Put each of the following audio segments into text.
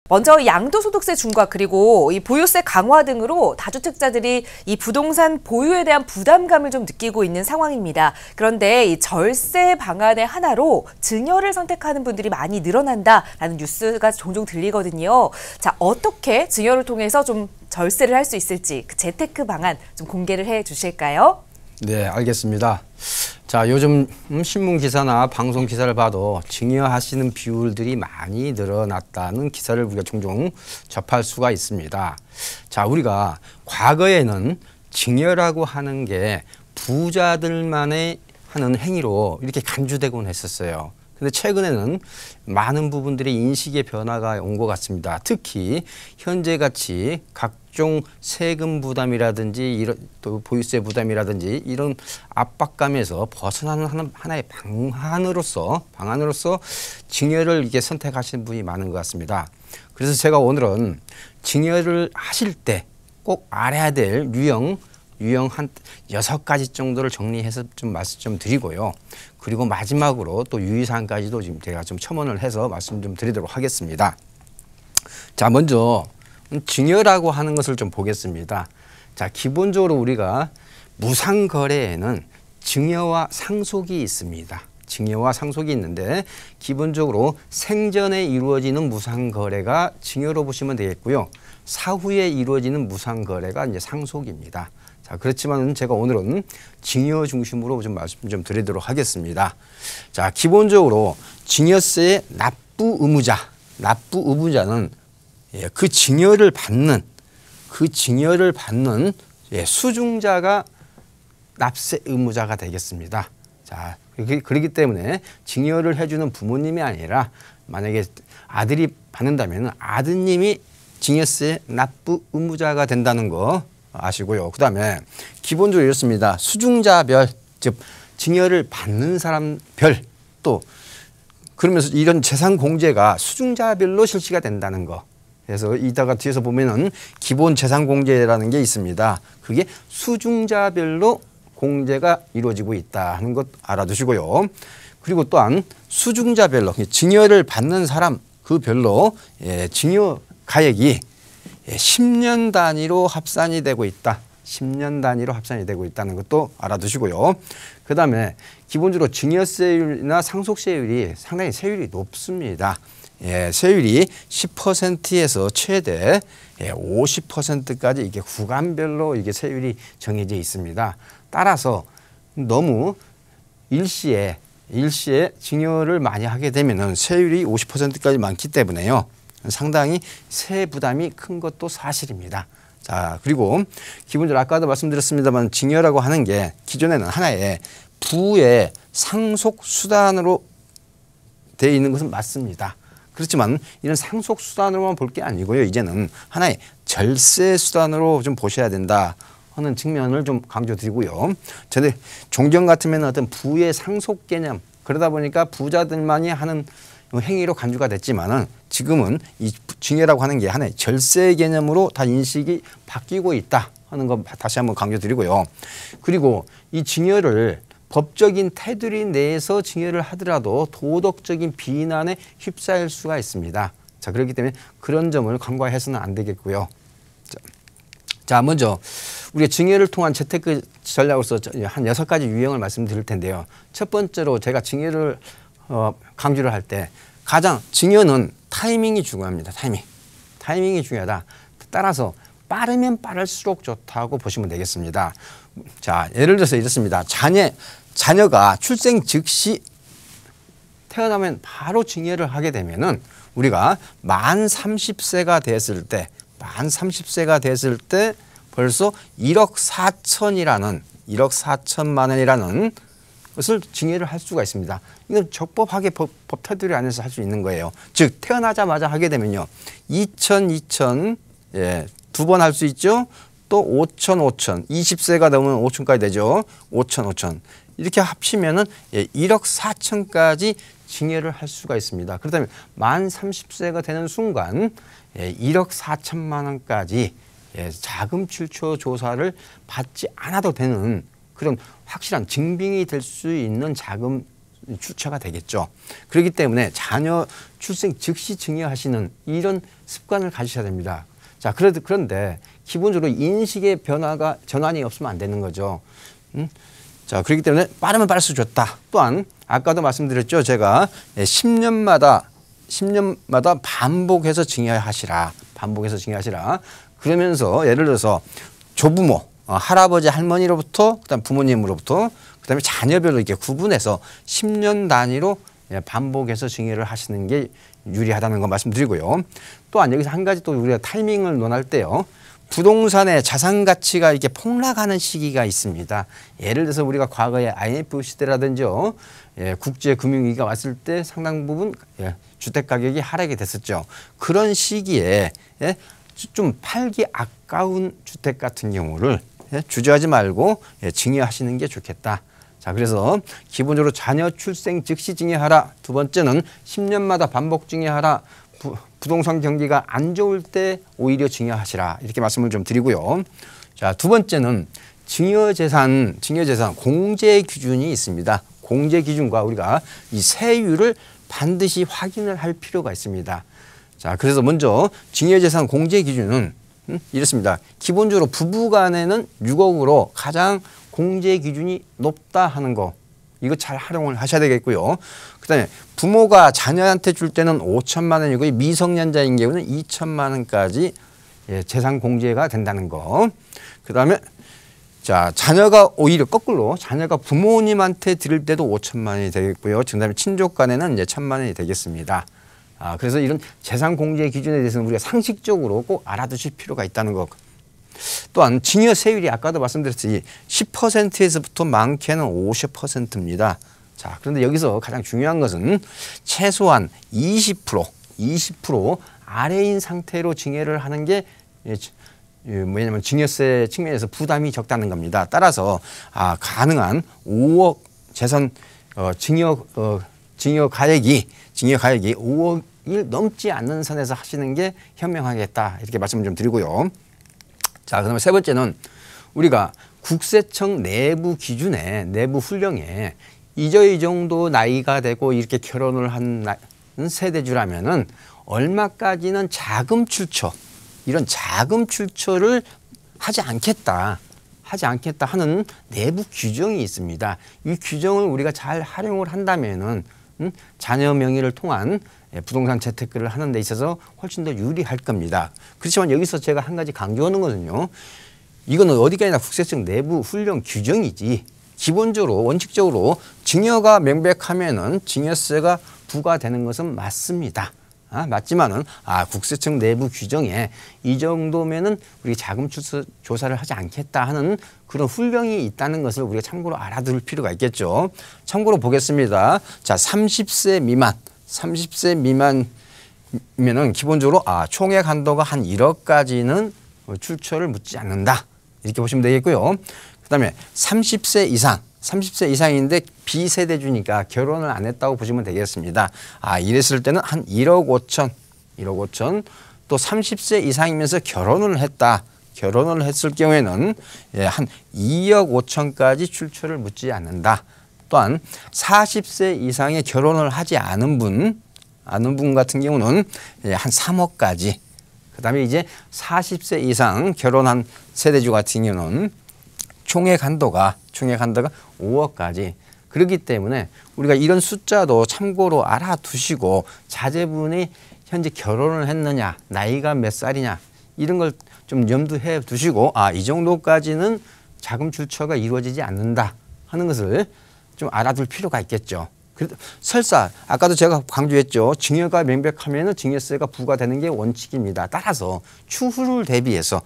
먼저 양도소득세 중과 그리고 이 보유세 강화 등으로 다주택자들이 이 부동산 보유에 대한 부담감을 좀 느끼고 있는 상황입니다. 그런데 이 절세 방안의 하나로 증여를 선택하는 분들이 많이 늘어난다라는 뉴스가 종종 들리거든요. 자, 어떻게 증여를 통해서 좀 절세를 할 수 있을지 그 재테크 방안 좀 공개를 해 주실까요? 네, 알겠습니다. 자, 요즘 신문 기사나 방송 기사를 봐도 증여하시는 비율들이 많이 늘어났다는 기사를 우리가 종종 접할 수가 있습니다. 자, 우리가 과거에는 증여라고 하는 게 부자들만의 하는 행위로 이렇게 간주되곤 했었어요. 근데 최근에는 많은 부분들이 인식의 변화가 온 것 같습니다. 특히 현재같이 각종 세금 부담이라든지 이런 또 보유세 부담이라든지 이런 압박감에서 벗어나는 하나의 방안으로서 증여를 이게 선택하시는 분이 많은 것 같습니다. 그래서 제가 오늘은 증여를 하실 때 꼭 알아야 될 유형 한 6가지 정도를 정리해서 좀 말씀 좀 드리고요. 그리고 마지막으로 또 유의사항까지도 지금 제가 좀 첨언을 해서 말씀 좀 드리도록 하겠습니다. 자, 먼저 증여라고 하는 것을 좀 보겠습니다. 자, 기본적으로 우리가 무상거래에는 증여와 상속이 있습니다. 증여와 상속이 있는데 기본적으로 생전에 이루어지는 무상거래가 증여로 보시면 되겠고요. 사후에 이루어지는 무상거래가 이제 상속입니다. 자, 그렇지만 제가 오늘은 증여 중심으로 좀 말씀 좀 드리도록 하겠습니다. 자, 기본적으로 증여세의 납부 의무자는 그 증여를 받는 수중자가 납세 의무자가 되겠습니다. 자, 그렇기 때문에 증여를 해주는 부모님이 아니라 만약에 아들이 받는다면 아드님이 증여세 납부 의무자가 된다는 거 아시고요. 그 다음에 기본적으로 이렇습니다. 수중자별, 즉 증여를 받는 사람별, 또 그러면서 이런 재산 공제가 수중자별로 실시가 된다는 거. 그래서 이따가 뒤에서 보면은 기본 재산 공제라는 게 있습니다. 그게 수중자별로 공제가 이루어지고 있다 하는 것 알아두시고요. 그리고 또한 수중자별로 증여를 받는 사람 그 별로 증여 가액이 10년 단위로 합산이 되고 있다. 10년 단위로 합산이 되고 있다는 것도 알아두시고요. 그 다음에 기본적으로 증여세율이나 상속세율이 상당히 세율이 높습니다. 세율이 10%에서 최대 50%까지 이게 구간별로 이게 세율이 정해져 있습니다. 따라서 너무 일시에 증여를 많이 하게 되면은 세율이 50%까지 많기 때문에요. 상당히 세 부담이 큰 것도 사실입니다. 자, 그리고 기본적으로 아까도 말씀드렸습니다만 증여라고 하는 게 기존에는 하나의 부의 상속 수단으로 되어 있는 것은 맞습니다. 그렇지만 이런 상속 수단으로만 볼 게 아니고요. 이제는 하나의 절세 수단으로 좀 보셔야 된다 하는 측면을 좀 강조드리고요. 전에 종전 같으면 어떤 부의 상속 개념 그러다 보니까 부자들만이 하는 행위로 간주가 됐지만은 지금은 이 증여라고 하는 게 하나의 절세 개념으로 다 인식이 바뀌고 있다 하는 거 다시 한번 강조드리고요. 그리고 이 증여를 법적인 테두리 내에서 증여를 하더라도 도덕적인 비난에 휩싸일 수가 있습니다. 자, 그렇기 때문에 그런 점을 간과해서는 안 되겠고요. 자, 먼저 우리가 증여를 통한 재테크 전략으로서 한 6가지 유형을 말씀드릴 텐데요. 첫 번째로 제가 증여를 강조를 할 때 가장 증여는 타이밍이 중요합니다. 타이밍이 중요하다. 따라서 빠르면 빠를수록 좋다고 보시면 되겠습니다. 자, 예를 들어서 이렇습니다. 자녀가 출생 즉시 태어나면 바로 증여를 하게 되면은 우리가 만 30세가 됐을 때 벌써 1억 4천만 원이라는 것을 증여를 할 수가 있습니다. 이건 적법하게 법 테두리 안에서 할 수 있는 거예요. 즉 태어나자마자 하게 되면요. 2천 두 번 할 수 있죠. 또 5천 20세가 넘으면 5천까지 되죠. 5천 이렇게 합치면은 1억 4천까지 증여를 할 수가 있습니다. 그렇다면 만 30세가 되는 순간 1억 4천만 원까지 자금 출처 조사를 받지 않아도 되는 그런 확실한 증빙이 될 수 있는 자금 출처가 되겠죠. 그렇기 때문에 자녀 출생 즉시 증여하시는 이런 습관을 가지셔야 됩니다. 자, 그런데 기본적으로 인식의 전환이 없으면 안 되는 거죠. 자, 그렇기 때문에 빠르면 빠를수록 좋다. 또한 아까도 말씀드렸죠. 제가 10년마다 반복해서 증여하시라. 반복해서 증여하시라. 그러면서 예를 들어서 조부모, 할아버지, 할머니로부터, 그다음 부모님으로부터, 그다음에 자녀별로 이렇게 구분해서 10년 단위로 반복해서 증여를 하시는 게 유리하다는 거 말씀드리고요. 또한 여기서 한 가지 또 우리가 타이밍을 논할 때요. 부동산의 자산 가치가 이렇게 폭락하는 시기가 있습니다. 예를 들어서 우리가 과거에 IMF 시대라든지 국제 금융위기가 왔을 때 상당 부분 주택 가격이 하락이 됐었죠. 그런 시기에 좀 팔기 아까운 주택 같은 경우를 주저하지 말고 증여하시는 게 좋겠다. 자, 그래서 기본적으로 자녀 출생 즉시 증여하라. 두 번째는 10년마다 반복 증여하라. 부동산 경기가 안 좋을 때 오히려 증여하시라. 이렇게 말씀을 좀 드리고요. 자, 두 번째는 증여재산 공제 기준이 있습니다. 공제 기준과 우리가 이 세율을 반드시 확인을 할 필요가 있습니다. 자, 그래서 먼저 증여재산 공제 기준은 이렇습니다. 기본적으로 부부 간에는 6억으로 가장 공제 기준이 높다 하는 거, 이거 잘 활용을 하셔야 되겠고요. 그다음에 부모가 자녀한테 줄 때는 5천만 원이고 미성년자인 경우는 2천만 원까지 재산 공제가 된다는 거. 그다음에 자, 자녀가 오히려 거꾸로 자녀가 부모님한테 드릴 때도 5천만 원이 되겠고요. 그다음에 친족 간에는 이제 1천만 원이 되겠습니다. 그래서 이런 재산 공제 기준에 대해서는 우리가 상식적으로 꼭 알아두실 필요가 있다는 거. 또한 증여 세율이 아까도 말씀드렸듯이 10%에서부터 많게는 50%입니다. 자, 그런데 여기서 가장 중요한 것은 최소한 20% 아래인 상태로 증여를 하는 게 뭐냐면 증여세 측면에서 부담이 적다는 겁니다. 따라서 가능한 5억 재산 증여 가액이 5억이 넘지 않는 선에서 하시는 게 현명하겠다. 이렇게 말씀을 좀 드리고요. 자, 그다음에 세 번째는 우리가 국세청 내부 기준에, 내부 훈령에 이 정도 나이가 되고 이렇게 결혼을 한 세대주라면은 얼마까지는 자금 출처, 이런 자금 출처를 하지 않겠다 하는 내부 규정이 있습니다. 이 규정을 우리가 잘 활용을 한다면은 자녀 명의를 통한 부동산 재테크를 하는 데 있어서 훨씬 더 유리할 겁니다. 그렇지만 여기서 제가 한 가지 강조하는 것은요. 이거는 어디까지나 국세청 내부 훈령 규정이지 기본적으로 원칙적으로 증여가 명백하면은 증여세가 부과되는 것은 맞습니다. 맞지만은 국세청 내부 규정에 이 정도면은 우리 자금 출처 조사를 하지 않겠다 하는 그런 훈령이 있다는 것을 우리가 참고로 알아둘 필요가 있겠죠. 참고로 보겠습니다. 자, 30세 미만이면은 기본적으로 총액 한도가 한 1억까지는 출처를 묻지 않는다. 이렇게 보시면 되겠고요. 그다음에 30세 이상인데 비세대주니까 결혼을 안 했다고 보시면 되겠습니다. 이랬을 때는 한 1억 5천. 또 30세 이상이면서 결혼을 했을 경우에는 한 2억 5천까지 출처를 묻지 않는다. 또한 40세 이상의 결혼을 하지 않은 분 같은 경우는 한 3억까지. 그다음에 이제 40세 이상 결혼한 세대주 같은 경우는 총액 한도가 5억까지. 그렇기 때문에 우리가 이런 숫자도 참고로 알아두시고 자제분이 현재 결혼을 했느냐, 나이가 몇 살이냐 이런 걸 좀 염두해 두시고 이 정도까지는 자금 출처가 이루어지지 않는다 하는 것을 좀 알아둘 필요가 있겠죠. 설사 아까도 제가 강조했죠. 증여가 명백하면 증여세가 부과되는 게 원칙입니다. 따라서 추후를 대비해서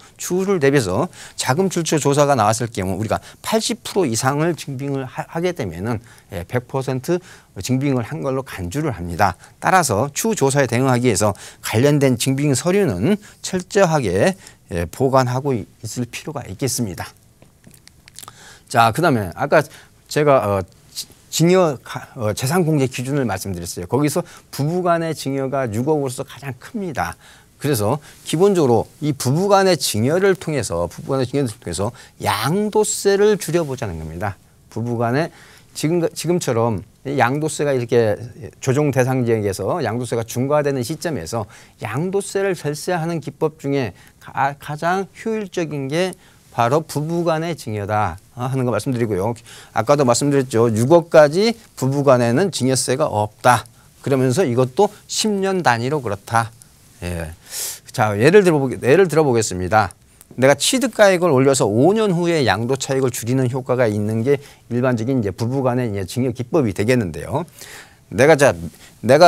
자금 출처 조사가 나왔을 경우 우리가 80% 이상을 증빙을 하게 되면은 100% 증빙을 한 걸로 간주를 합니다. 따라서 추후 조사에 대응하기 위해서 관련된 증빙 서류는 철저하게 보관하고 있을 필요가 있겠습니다. 자, 그다음에 아까 제가 증여 재산 공제 기준을 말씀드렸어요. 거기서 부부간의 증여가 6억으로서 가장 큽니다. 그래서 기본적으로 이 부부간의 증여를 통해서 양도세를 줄여보자는 겁니다. 부부간의 지금처럼 양도세가 이렇게 조정 대상 지역에서 양도세가 중과되는 시점에서 양도세를 절세하는 기법 중에 가장 효율적인 게 바로 부부간의 증여다 하는 거 말씀드리고요. 아까도 말씀드렸죠. 6억까지 부부간에는 증여세가 없다. 그러면서 이것도 10년 단위로 그렇다. 예. 자, 예를 들어보겠습니다. 내가 취득가액을 올려서 5년 후에 양도 차익을 줄이는 효과가 있는 게 일반적인 이제 부부간의 이제 증여 기법이 되겠는데요. 내가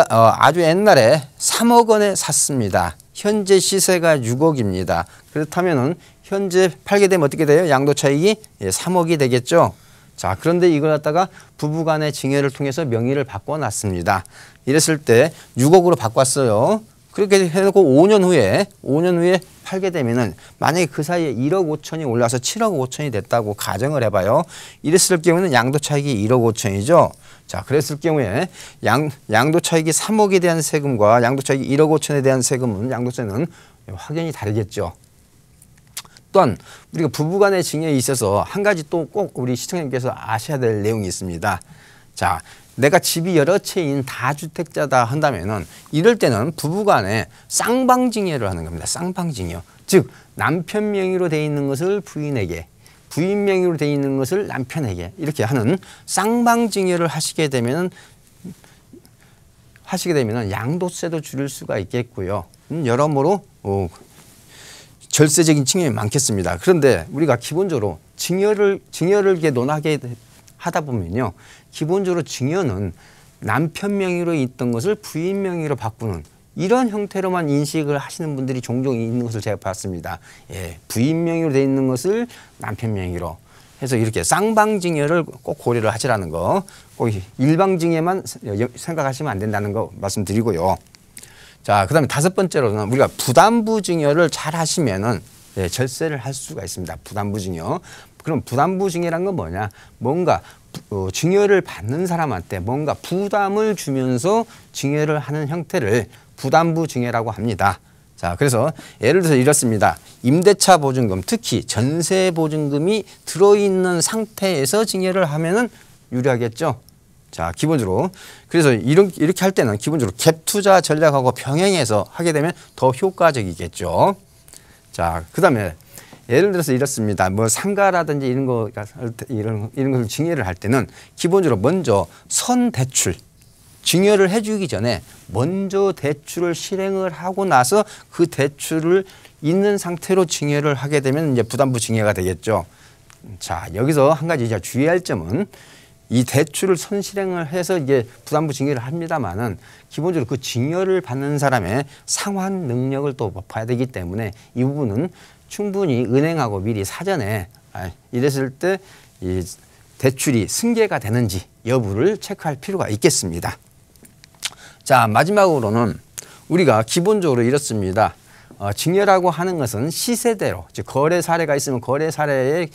아주 옛날에 3억 원에 샀습니다. 현재 시세가 6억입니다. 그렇다면은 현재 팔게 되면 어떻게 돼요? 양도 차익이 3억이 되겠죠. 자, 그런데 이걸 갖다가 부부간의 증여를 통해서 명의를 바꿔놨습니다. 이랬을 때 6억으로 바꿨어요. 그렇게 해놓고 5년 후에 팔게 되면은 만약에 그 사이에 1억 5천이 올라서 7억 5천이 됐다고 가정을 해봐요. 이랬을 경우는 양도 차익이 1억 5천이죠. 자, 그랬을 경우에 양도 차익이 3억에 대한 세금과 양도 차익이 1억 5천에 대한 세금은 양도세는 확연히 다르겠죠. 또한 우리가 부부간의 증여에 있어서 한 가지 또 꼭 우리 시청자님께서 아셔야 될 내용이 있습니다. 자, 내가 집이 여러 채인 다주택자다 한다면은 이럴 때는 부부간에 쌍방증여를 하는 겁니다. 쌍방증여. 즉 남편 명의로 돼 있는 것을 부인에게, 부인 명의로 돼 있는 것을 남편에게 이렇게 하는 쌍방증여를 하시게 되면은 양도세도 줄일 수가 있겠고요. 여러모로 절세적인 측면이 많겠습니다. 그런데 우리가 기본적으로 증여를 이렇게 논하게 하다 보면요. 기본적으로 증여는 남편 명의로 있던 것을 부인 명의로 바꾸는 이런 형태로만 인식을 하시는 분들이 종종 있는 것을 제가 봤습니다. 예, 부인 명의로 돼 있는 것을 남편 명의로 해서 이렇게 쌍방증여를 꼭 고려를 하시라는 거, 꼭 일방증여만 생각하시면 안 된다는 거 말씀드리고요. 자, 그다음에 다섯 번째로는 우리가 부담부 증여를 잘 하시면은 절세를 할 수가 있습니다. 부담부 증여. 그럼 부담부 증여란 건 뭐냐? 뭔가 증여를 받는 사람한테 뭔가 부담을 주면서 증여를 하는 형태를 부담부 증여라고 합니다. 자, 그래서 예를 들어서 이렇습니다. 임대차 보증금, 특히 전세 보증금이 들어있는 상태에서 증여를 하면은 유리하겠죠. 자, 기본적으로 그래서 이렇게 할 때는 기본적으로 갭 투자 전략하고 병행해서 하게 되면 더 효과적이겠죠. 자, 그다음에 예를 들어서 이렇습니다. 뭐 상가라든지 이런 것을 증여를 할 때는 기본적으로 먼저 선대출 증여를 해주기 전에 먼저 대출을 실행을 하고 나서 그 대출을 있는 상태로 증여를 하게 되면 이제 부담부 증여가 되겠죠. 자, 여기서 한 가지 이제 주의할 점은 이 대출을 선실행을 해서 이게 부담부 증여를 합니다만은 기본적으로 그 증여를 받는 사람의 상환 능력을 또 봐야 되기 때문에 이 부분은 충분히 은행하고 미리 사전에 이랬을 때 이 대출이 승계가 되는지 여부를 체크할 필요가 있겠습니다. 자, 마지막으로는 우리가 기본적으로 이렇습니다. 증여라고 하는 것은 시세대로, 즉 거래 사례가 있으면 거래 사례의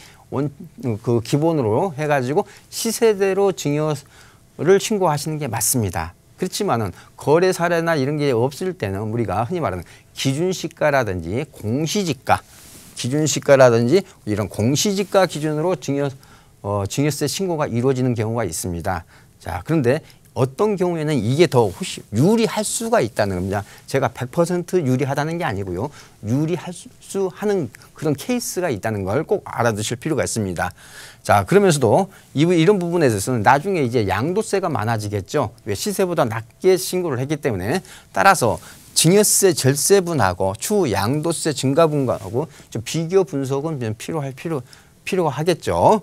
그 기본으로 해가지고 시세대로 증여를 신고하시는 게 맞습니다. 그렇지만은 거래 사례나 이런 게 없을 때는 우리가 흔히 말하는 기준시가라든지 공시지가, 기준시가라든지 이런 공시지가 기준으로 증여세 신고가 이루어지는 경우가 있습니다. 자, 그런데 어떤 경우에는 이게 더 훨씬 유리할 수가 있다는 겁니다. 제가 100% 유리하다는 게 아니고요. 유리할 수 하는 그런 케이스가 있다는 걸 꼭 알아두실 필요가 있습니다. 자, 그러면서도 이런 부분에 대해서는 나중에 이제 양도세가 많아지겠죠. 왜? 시세보다 낮게 신고를 했기 때문에. 따라서 증여세 절세분하고 추후 양도세 증가분하고 좀 비교 분석은 필요가 하겠죠.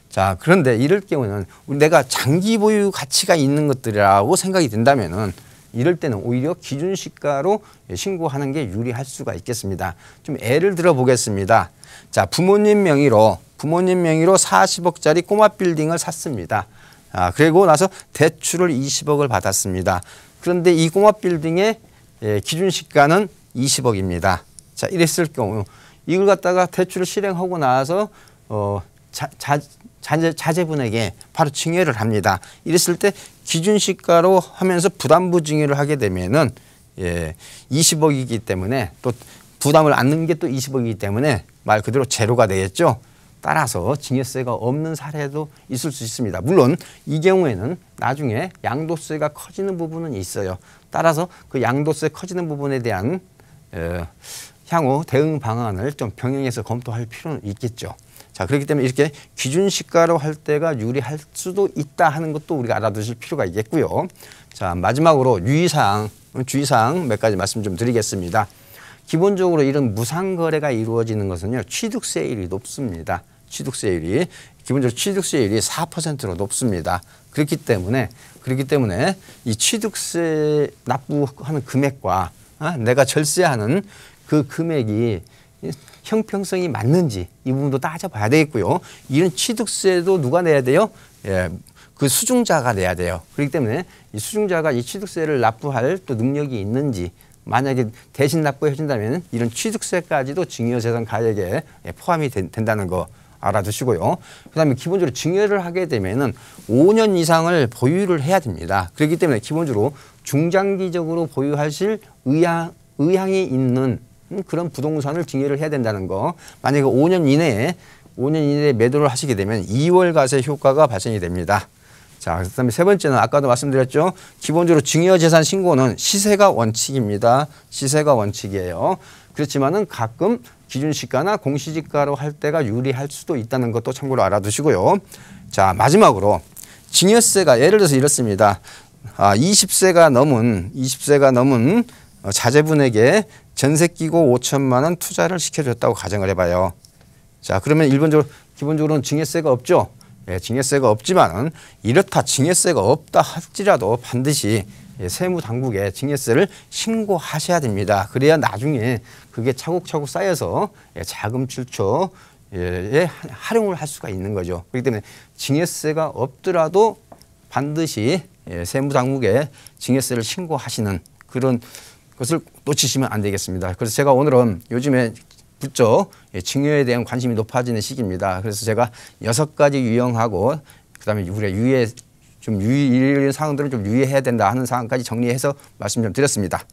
자, 그런데 이럴 경우는 내가 장기 보유 가치가 있는 것들이라고 생각이 된다면은 이럴 때는 오히려 기준시가로 신고하는 게 유리할 수가 있겠습니다. 좀 예를 들어 보겠습니다. 자, 부모님 명의로 40억짜리 꼬마 빌딩을 샀습니다. 그리고 나서 대출을 20억을 받았습니다. 그런데 이 꼬마 빌딩의 기준시가는 20억입니다. 자, 이랬을 경우 이걸 갖다가 대출을 실행하고 나서 자제분에게 바로 증여를 합니다. 이랬을 때 기준시가로 하면서 부담부 증여를 하게 되면은 20억이기 때문에 또 부담을 안는 게 또 20억이기 때문에 말 그대로 제로가 되겠죠. 따라서 증여세가 없는 사례도 있을 수 있습니다. 물론 이 경우에는 나중에 양도세가 커지는 부분은 있어요. 따라서 그 양도세 커지는 부분에 대한 향후 대응 방안을 좀 병행해서 검토할 필요는 있겠죠. 자, 그렇기 때문에 이렇게 기준 시가로 할 때가 유리할 수도 있다 하는 것도 우리가 알아두실 필요가 있겠고요. 자, 마지막으로 주의사항 몇 가지 말씀 좀 드리겠습니다. 기본적으로 이런 무상거래가 이루어지는 것은요, 취득세율이 높습니다. 취득세율이 기본적으로 취득세율이 4%로 높습니다. 그렇기 때문에 이 취득세 납부하는 금액과 내가 절세하는 그 금액이 형평성이 맞는지 이 부분도 따져봐야 되겠고요. 이런 취득세도 누가 내야 돼요? 그 수중자가 내야 돼요. 그렇기 때문에 이 수중자가 이 취득세를 납부할 또 능력이 있는지, 만약에 대신 납부해 준다면 이런 취득세까지도 증여재산 가액에 포함이 된다는 거 알아두시고요. 그다음에 기본적으로 증여를 하게 되면은 5년 이상을 보유를 해야 됩니다. 그렇기 때문에 기본적으로 중장기적으로 보유하실 의향이 있는 그런 부동산을 증여를 해야 된다는 거. 만약에 5년 이내에 매도를 하시게 되면 2월 과세 효과가 발생이 됩니다. 자, 그다음에 세 번째는 아까도 말씀드렸죠. 기본적으로 증여재산 신고는 시세가 원칙입니다. 시세가 원칙이에요. 그렇지만은 가끔 기준시가나 공시지가로 할 때가 유리할 수도 있다는 것도 참고로 알아두시고요. 자, 마지막으로 증여세가 예를 들어서 이렇습니다. 20세가 넘은 자제분에게 전세 끼고 5천만 원 투자를 시켜줬다고 가정을 해봐요. 자, 그러면 기본적으로는 증여세가 없죠. 증여세가 없지만은 이렇다 증여세가 없다 할지라도 반드시 세무당국에 증여세를 신고하셔야 됩니다. 그래야 나중에 그게 차곡차곡 쌓여서 자금 출처에 활용을 할 수가 있는 거죠. 그렇기 때문에 증여세가 없더라도 반드시 세무당국에 증여세를 신고하시는 그런 것을 놓치시면 안 되겠습니다. 그래서 제가 오늘은 요즘에 부쩍 증여에 대한 관심이 높아지는 시기입니다. 그래서 제가 6가지 유형하고 그다음에 우리가 이런 사항들은 좀 유의해야 된다 하는 사항까지 정리해서 말씀 좀 드렸습니다.